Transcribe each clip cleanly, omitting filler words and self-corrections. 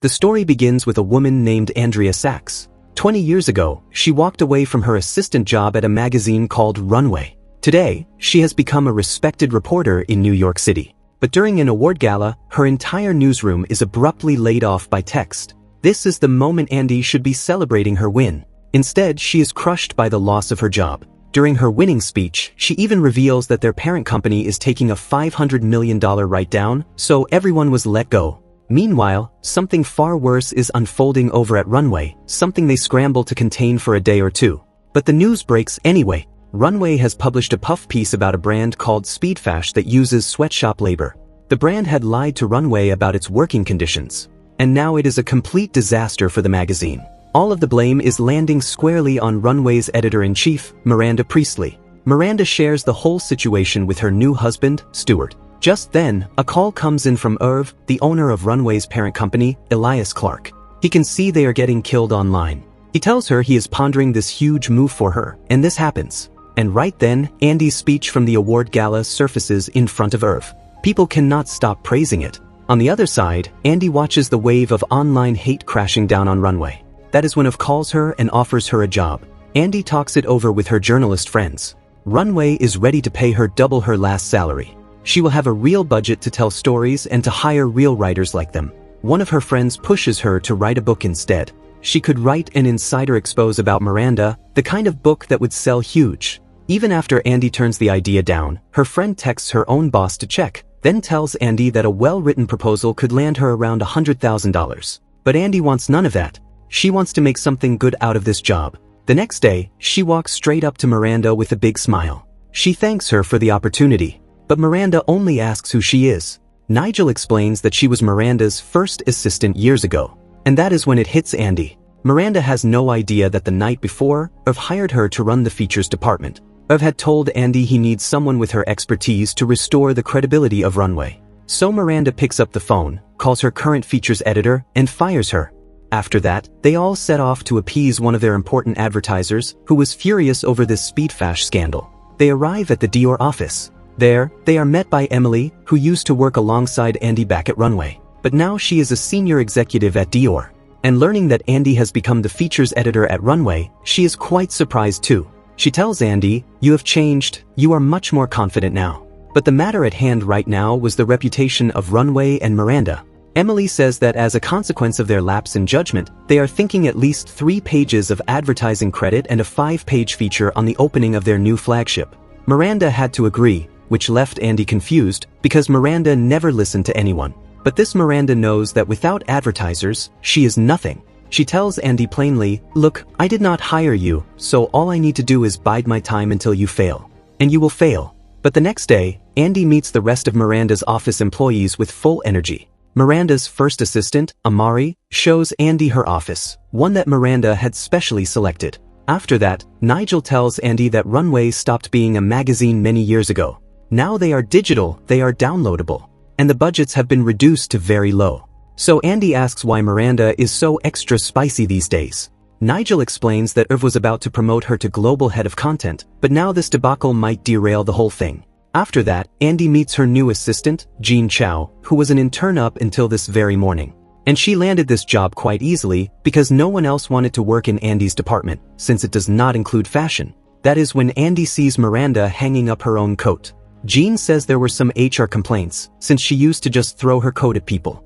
The story begins with a woman named Andrea Sachs. 20 years ago, she walked away from her assistant job at a magazine called Runway. Today, she has become a respected reporter in New York City. But during an award gala, her entire newsroom is abruptly laid off by text. This is the moment Andy should be celebrating her win. Instead, she is crushed by the loss of her job. During her winning speech, she even reveals that their parent company is taking a $500 million write-down, so everyone was let go. Meanwhile, something far worse is unfolding over at Runway, something they scramble to contain for a day or two. But the news breaks anyway. Runway has published a puff piece about a brand called Speedfash that uses sweatshop labor. The brand had lied to Runway about its working conditions. And now it is a complete disaster for the magazine. All of the blame is landing squarely on Runway's editor-in-chief, Miranda Priestley. Miranda shares the whole situation with her new husband, Stuart. Just then, a call comes in from Irv, the owner of Runway's parent company, Elias Clark. He can see they are getting killed online. He tells her he is pondering this huge move for her, and this happens. And right then, Andy's speech from the award gala surfaces in front of Irv. People cannot stop praising it. On the other side, Andy watches the wave of online hate crashing down on Runway. That is when Irv calls her and offers her a job. Andy talks it over with her journalist friends. Runway is ready to pay her double her last salary. She will have a real budget to tell stories and to hire real writers like them. One of her friends pushes her to write a book instead. She could write an insider expose about Miranda, the kind of book that would sell huge. Even after Andy turns the idea down, her friend texts her own boss to check, then tells Andy that a well-written proposal could land her around $100,000. But Andy wants none of that. She wants to make something good out of this job. The next day, she walks straight up to Miranda with a big smile. She thanks her for the opportunity. But Miranda only asks who she is. Nigel explains that she was Miranda's first assistant years ago. And that is when it hits Andy. Miranda has no idea that the night before, Irv hired her to run the features department. Irv had told Andy he needs someone with her expertise to restore the credibility of Runway. So Miranda picks up the phone, calls her current features editor, and fires her. After that, they all set off to appease one of their important advertisers, who was furious over this Speedfash scandal. They arrive at the Dior office. There, they are met by Emily, who used to work alongside Andy back at Runway. But now she is a senior executive at Dior. And learning that Andy has become the features editor at Runway, she is quite surprised too. She tells Andy, "You have changed, you are much more confident now." But the matter at hand right now was the reputation of Runway and Miranda. Emily says that as a consequence of their lapse in judgment, they are thinking at least 3 pages of advertising credit and a 5-page feature on the opening of their new flagship. Miranda had to agree, which left Andy confused, because Miranda never listened to anyone. But this Miranda knows that without advertisers, she is nothing. She tells Andy plainly, "Look, I did not hire you, so all I need to do is bide my time until you fail. And you will fail." But the next day, Andy meets the rest of Miranda's office employees with full energy. Miranda's first assistant, Amari, shows Andy her office, one that Miranda had specially selected. After that, Nigel tells Andy that Runway stopped being a magazine many years ago. Now they are digital, they are downloadable. And the budgets have been reduced to very low. So Andy asks why Miranda is so extra spicy these days. Nigel explains that Irv was about to promote her to global head of content, but now this debacle might derail the whole thing. After that, Andy meets her new assistant, Jean Chow, who was an intern up until this very morning. And she landed this job quite easily because no one else wanted to work in Andy's department, since it does not include fashion. That is when Andy sees Miranda hanging up her own coat. Jean says there were some HR complaints, since she used to just throw her coat at people.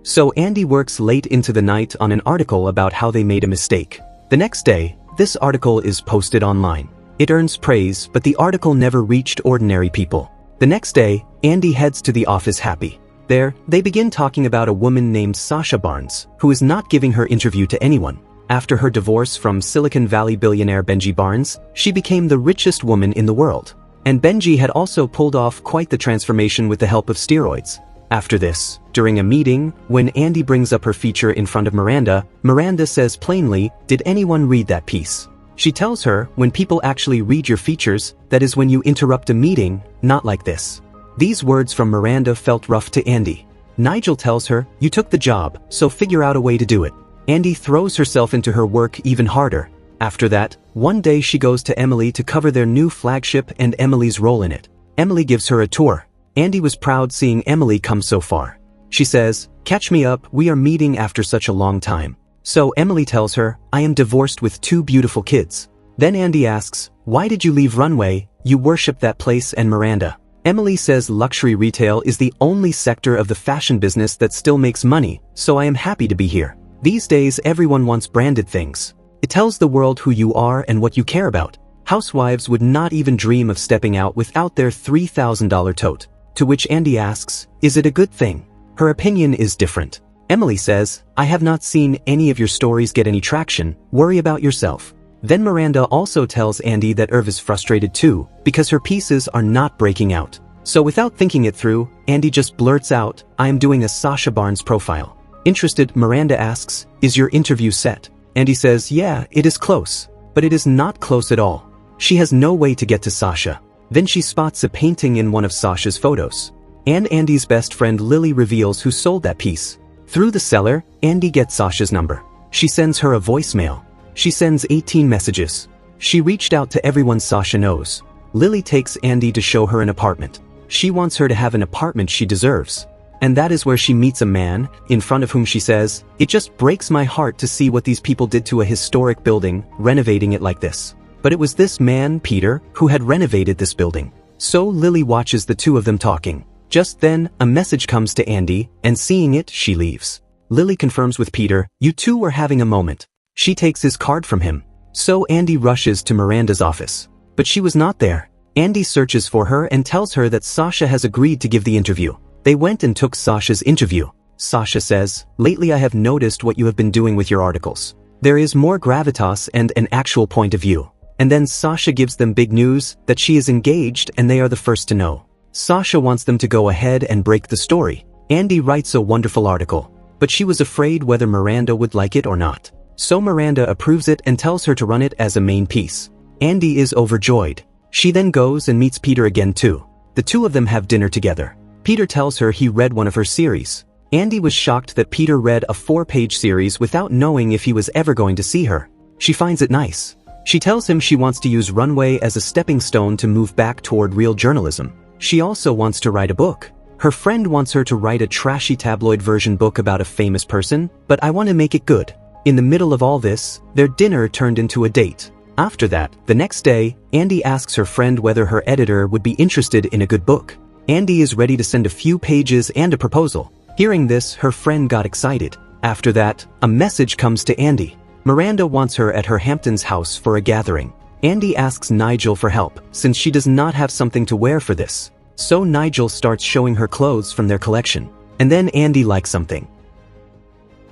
So Andy works late into the night on an article about how they made a mistake. The next day, this article is posted online. It earns praise, but the article never reached ordinary people. The next day, Andy heads to the office happy. There, they begin talking about a woman named Sasha Barnes, who is not giving her interview to anyone. After her divorce from Silicon Valley billionaire Benji Barnes, she became the richest woman in the world. And Benji had also pulled off quite the transformation with the help of steroids. After this, during a meeting, when Andy brings up her feature in front of Miranda, Miranda says plainly, "Did anyone read that piece?" She tells her, "When people actually read your features, that is when you interrupt a meeting, not like this." These words from Miranda felt rough to Andy. Nigel tells her, "You took the job, so figure out a way to do it." Andy throws herself into her work even harder. After that, one day she goes to Emily to cover their new flagship and Emily's role in it. Emily gives her a tour. Andy was proud seeing Emily come so far. She says, Catch me up, we are meeting after such a long time. So Emily tells her, I am divorced with 2 beautiful kids. Then Andy asks, why did you leave Runway? You worship that place. And Miranda. Emily says luxury retail is the only sector of the fashion business that still makes money, so I am happy to be here. These days everyone wants branded things. It tells the world who you are and what you care about. Housewives would not even dream of stepping out without their $3,000 tote. To which Andy asks, is it a good thing? Her opinion is different. Emily says, I have not seen any of your stories get any traction, worry about yourself. Then Miranda also tells Andy that Irv is frustrated too, because her pieces are not breaking out. So without thinking it through, Andy just blurts out, I am doing a Sasha Barnes profile. Interested, Miranda asks, is your interview set? Andy says, yeah, it is close. But it is not close at all. She has no way to get to Sasha. Then she spots a painting in one of Sasha's photos. And Andy's best friend Lily reveals who sold that piece. Through the seller, Andy gets Sasha's number. She sends her a voicemail. She sends 18 messages. She reached out to everyone Sasha knows. Lily takes Andy to show her an apartment. She wants her to have an apartment she deserves. And that is where she meets a man, in front of whom she says, it just breaks my heart to see what these people did to a historic building, renovating it like this. But it was this man, Peter, who had renovated this building. So Lily watches the 2 of them talking. Just then, a message comes to Andy, and seeing it, she leaves. Lily confirms with Peter, you 2 were having a moment. She takes his card from him. So Andy rushes to Miranda's office. But she was not there. Andy searches for her and tells her that Sasha has agreed to give the interview. They went and took Sasha's interview. Sasha says, lately I have noticed what you have been doing with your articles. There is more gravitas and an actual point of view. And then Sasha gives them big news that she is engaged and they are the first to know. Sasha wants them to go ahead and break the story. Andy writes a wonderful article. But she was afraid whether Miranda would like it or not. So Miranda approves it and tells her to run it as a main piece. Andy is overjoyed. She then goes and meets Peter again too. The 2 of them have dinner together. Peter tells her he read one of her series. Andy was shocked that Peter read a 4-page series without knowing if he was ever going to see her. She finds it nice. She tells him she wants to use Runway as a stepping stone to move back toward real journalism. She also wants to write a book. Her friend wants her to write a trashy tabloid version book about a famous person, but I want to make it good. In the middle of all this, their dinner turned into a date. After that, the next day, Andy asks her friend whether her editor would be interested in a good book. Andy is ready to send a few pages and a proposal. Hearing this, her friend got excited. After that, a message comes to Andy. Miranda wants her at her Hamptons house for a gathering. Andy asks Nigel for help, since she does not have something to wear for this. So Nigel starts showing her clothes from their collection. And then Andy likes something.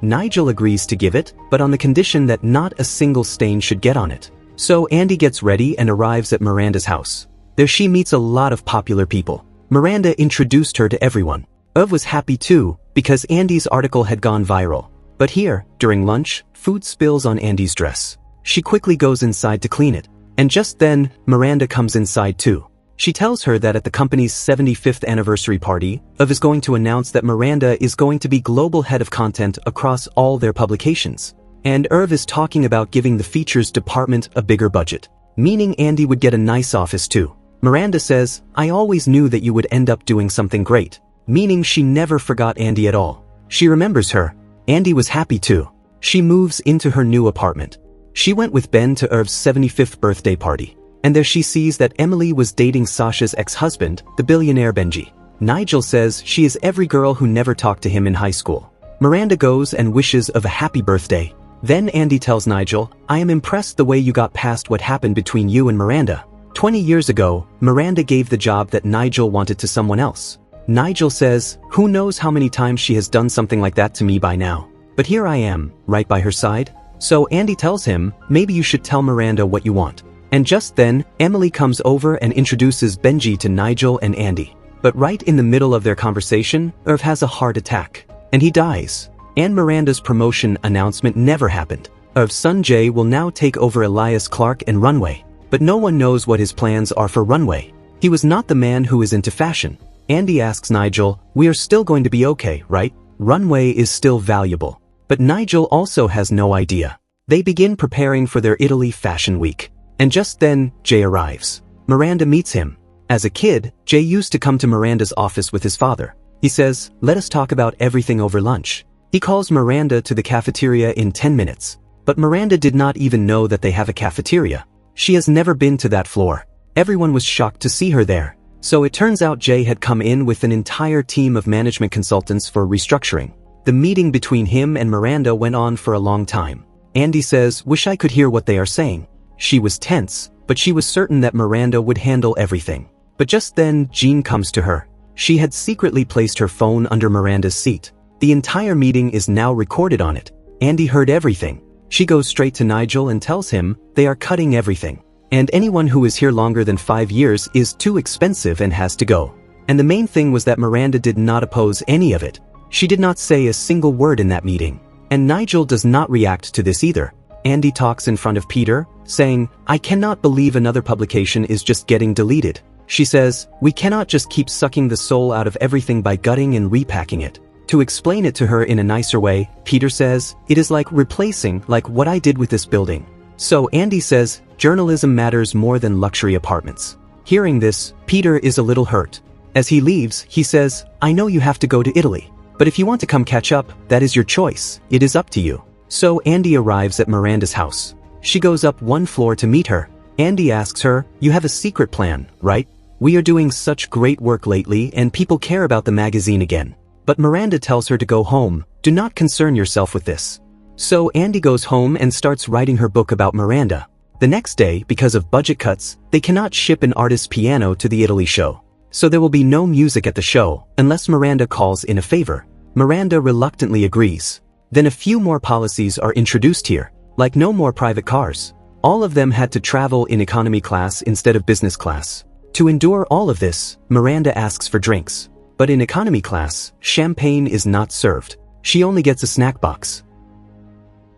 Nigel agrees to give it, but on the condition that not a single stain should get on it. So Andy gets ready and arrives at Miranda's house. There she meets a lot of popular people. Miranda introduced her to everyone. Irv was happy too, because Andy's article had gone viral. But here, during lunch, food spills on Andy's dress. She quickly goes inside to clean it. And just then, Miranda comes inside too. She tells her that at the company's 75th anniversary party, Irv is going to announce that Miranda is going to be global head of content across all their publications. And Irv is talking about giving the features department a bigger budget, meaning Andy would get a nice office too. Miranda says, I always knew that you would end up doing something great, meaning she never forgot Andy at all. She remembers her. Andy was happy too. She moves into her new apartment. She went with Ben to Irv's 75th birthday party. And there she sees that Emily was dating Sasha's ex-husband, the billionaire Benji. Nigel says she is every girl who never talked to him in high school. Miranda goes and wishes of a happy birthday. Then Andy tells Nigel, I am impressed the way you got past what happened between you and Miranda. 20 years ago, Miranda gave the job that Nigel wanted to someone else. Nigel says, who knows how many times she has done something like that to me by now. But here I am, right by her side. So Andy tells him, maybe you should tell Miranda what you want. And just then, Emily comes over and introduces Benji to Nigel and Andy. But right in the middle of their conversation, Irv has a heart attack. And he dies. And Miranda's promotion announcement never happened. Irv's son Jay will now take over Elias Clark and Runway. But no one knows what his plans are for Runway. He was not the man who is into fashion. Andy asks Nigel, we are still going to be okay, right? Runway is still valuable. But Nigel also has no idea. They begin preparing for their Italy Fashion Week. And just then, Jay arrives. Miranda meets him. As a kid, Jay used to come to Miranda's office with his father. He says, let us talk about everything over lunch. He calls Miranda to the cafeteria in 10 minutes. But Miranda did not even know that they have a cafeteria. She has never been to that floor. Everyone was shocked to see her there. So it turns out Jay had come in with an entire team of management consultants for restructuring. The meeting between him and Miranda went on for a long time. Andy says, wish I could hear what they are saying. She was tense, but she was certain that Miranda would handle everything. But just then, Jean comes to her. She had secretly placed her phone under Miranda's seat. The entire meeting is now recorded on it. Andy heard everything. She goes straight to Nigel and tells him they are cutting everything. And anyone who is here longer than 5 years is too expensive and has to go. And the main thing was that Miranda did not oppose any of it. She did not say a single word in that meeting. And Nigel does not react to this either. Andy talks in front of Peter, saying, I cannot believe another publication is just getting deleted. She says, we cannot just keep sucking the soul out of everything by gutting and repacking it. To explain it to her in a nicer way, Peter says, it is like replacing, like what I did with this building. So Andy says, journalism matters more than luxury apartments. Hearing this, Peter is a little hurt. As he leaves, he says, I know you have to go to Italy. But if you want to come catch up, that is your choice. It is up to you. So Andy arrives at Miranda's house. She goes up one floor to meet her. Andy asks her, you have a secret plan, right? We are doing such great work lately and people care about the magazine again. But Miranda tells her to go home. Do not concern yourself with this. So Andy goes home and starts writing her book about Miranda. The next day, because of budget cuts, they cannot ship an artist's piano to the Italy show. So there will be no music at the show, unless Miranda calls in a favor. Miranda reluctantly agrees. Then a few more policies are introduced here, like no more private cars. All of them had to travel in economy class instead of business class. To endure all of this, Miranda asks for drinks. But in economy class, champagne is not served. She only gets a snack box.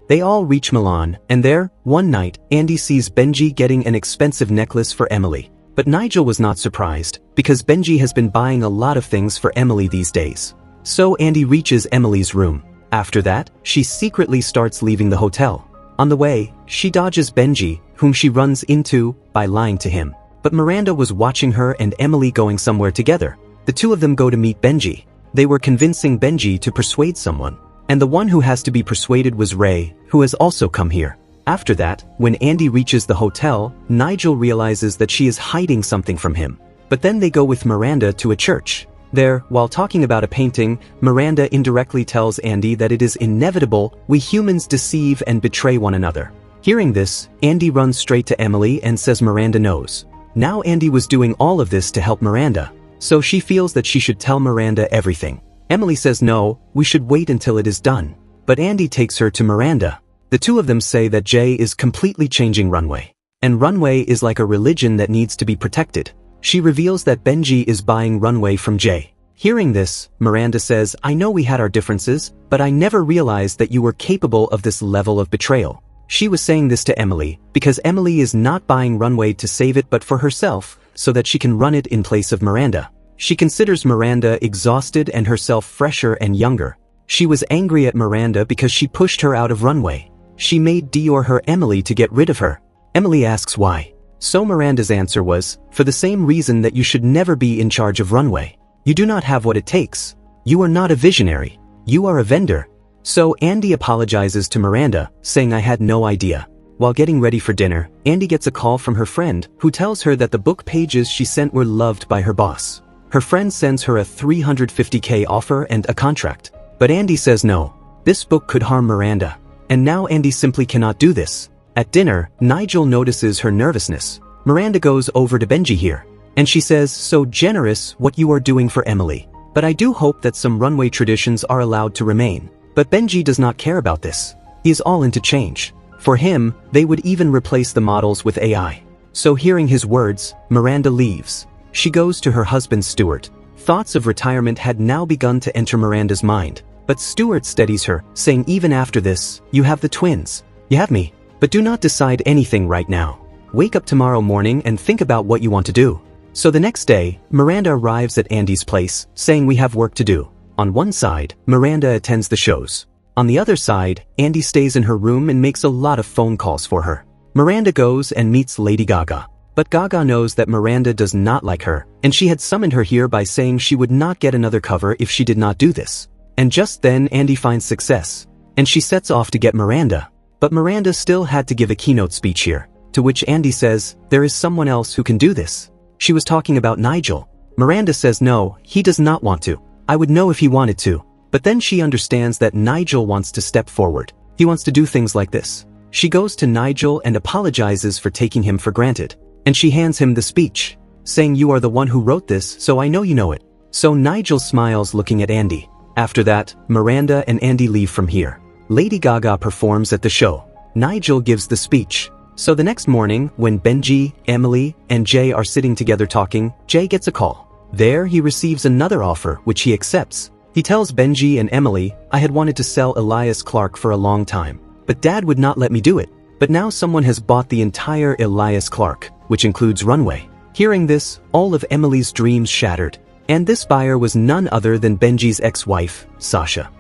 They all reach Milan, and there, one night, Andy sees Benji getting an expensive necklace for Emily. But Nigel was not surprised, because Benji has been buying a lot of things for Emily these days. So Andy reaches Emily's room. After that, she secretly starts leaving the hotel. On the way, she dodges Benji, whom she runs into by lying to him. But Miranda was watching her and Emily going somewhere together. The two of them go to meet Benji. They were convincing Benji to persuade someone. And the one who has to be persuaded was Ray, who has also come here. After that, when Andy reaches the hotel, Nigel realizes that she is hiding something from him. But then they go with Miranda to a church. There, while talking about a painting, Miranda indirectly tells Andy that it is inevitable we humans deceive and betray one another. Hearing this, Andy runs straight to Emily and says Miranda knows. Now Andy was doing all of this to help Miranda. So she feels that she should tell Miranda everything. Emily says no, we should wait until it is done. But Andy takes her to Miranda. The two of them say that Jay is completely changing Runway. And Runway is like a religion that needs to be protected. She reveals that Benji is buying Runway from Jay. Hearing this, Miranda says, I know we had our differences, but I never realized that you were capable of this level of betrayal. She was saying this to Emily, because Emily is not buying Runway to save it but for herself, so that she can run it in place of Miranda. She considers Miranda exhausted and herself fresher and younger. She was angry at Miranda because she pushed her out of Runway. She made Dior her Emily to get rid of her. Emily asks why. So Miranda's answer was, for the same reason that you should never be in charge of Runway. You do not have what it takes. You are not a visionary. You are a vendor. So Andy apologizes to Miranda, saying I had no idea. While getting ready for dinner, Andy gets a call from her friend, who tells her that the book pages she sent were loved by her boss. Her friend sends her a $350K offer and a contract. But Andy says no. This book could harm Miranda. And now Andy simply cannot do this. At dinner, Nigel notices her nervousness. Miranda goes over to Benji here. And she says, so generous what you are doing for Emily. But I do hope that some Runway traditions are allowed to remain. But Benji does not care about this. He is all into change. For him, they would even replace the models with AI. So hearing his words, Miranda leaves. She goes to her husband Stuart. Thoughts of retirement had now begun to enter Miranda's mind. But Stuart steadies her, saying even after this, you have the twins. You have me. But do not decide anything right now. Wake up tomorrow morning and think about what you want to do. So the next day, Miranda arrives at Andy's place, saying we have work to do. On one side, Miranda attends the shows. On the other side, Andy stays in her room and makes a lot of phone calls for her. Miranda goes and meets Lady Gaga. But Gaga knows that Miranda does not like her, and she had summoned her here by saying she would not get another cover if she did not do this. And just then Andy finds success, and she sets off to get Miranda. But Miranda still had to give a keynote speech here, to which Andy says, there is someone else who can do this. She was talking about Nigel. Miranda says no, he does not want to. I would know if he wanted to. But then she understands that Nigel wants to step forward. He wants to do things like this. She goes to Nigel and apologizes for taking him for granted. And she hands him the speech, saying you are the one who wrote this, so I know you know it. So Nigel smiles looking at Andy. After that, Miranda and Andy leave from here. Lady Gaga performs at the show. Nigel gives the speech. So the next morning, when Benji, Emily, and Jay are sitting together talking, Jay gets a call. There he receives another offer, which he accepts. He tells Benji and Emily, I had wanted to sell Elias Clark for a long time, but Dad would not let me do it. But now someone has bought the entire Elias Clark, which includes Runway. Hearing this, all of Emily's dreams shattered. And this buyer was none other than Benji's ex-wife, Sasha,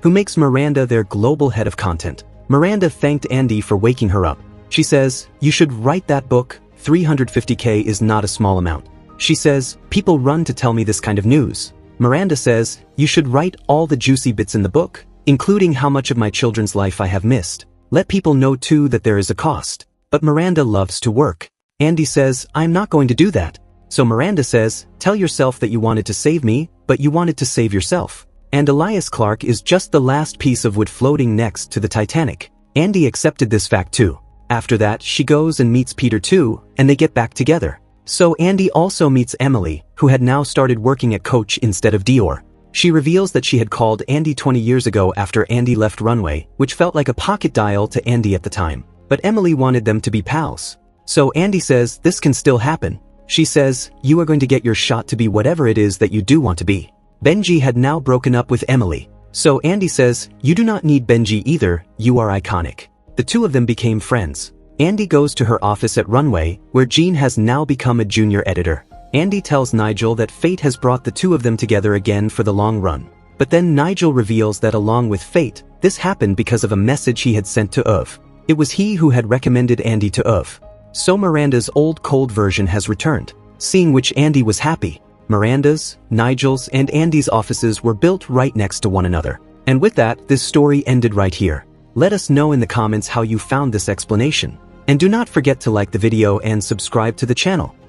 who makes Miranda their global head of content. Miranda thanked Andy for waking her up. She says, you should write that book, $350K is not a small amount. She says, people run to tell me this kind of news. Miranda says, you should write all the juicy bits in the book, including how much of my children's life I have missed. Let people know too that there is a cost. But Miranda loves to work. Andy says, I'm not going to do that. So Miranda says, tell yourself that you wanted to save me, but you wanted to save yourself. And Elias Clark is just the last piece of wood floating next to the Titanic. Andy accepted this fact too. After that, she goes and meets Peter too, and they get back together. So Andy also meets Emily, who had now started working at Coach instead of Dior. She reveals that she had called Andy 20 years ago after Andy left Runway, which felt like a pocket dial to Andy at the time. But Emily wanted them to be pals. So Andy says, this can still happen. She says, you are going to get your shot to be whatever it is that you do want to be. Benji had now broken up with Emily. So Andy says, you do not need Benji either, you are iconic. The two of them became friends. Andy goes to her office at Runway, where Jean has now become a junior editor. Andy tells Nigel that fate has brought the two of them together again for the long run. But then Nigel reveals that along with fate, this happened because of a message he had sent to Uv. It was he who had recommended Andy to Uv. So Miranda's old cold version has returned, seeing which Andy was happy. Miranda's, Nigel's, and Andy's offices were built right next to one another. And with that, this story ended right here. Let us know in the comments how you found this explanation. And do not forget to like the video and subscribe to the channel.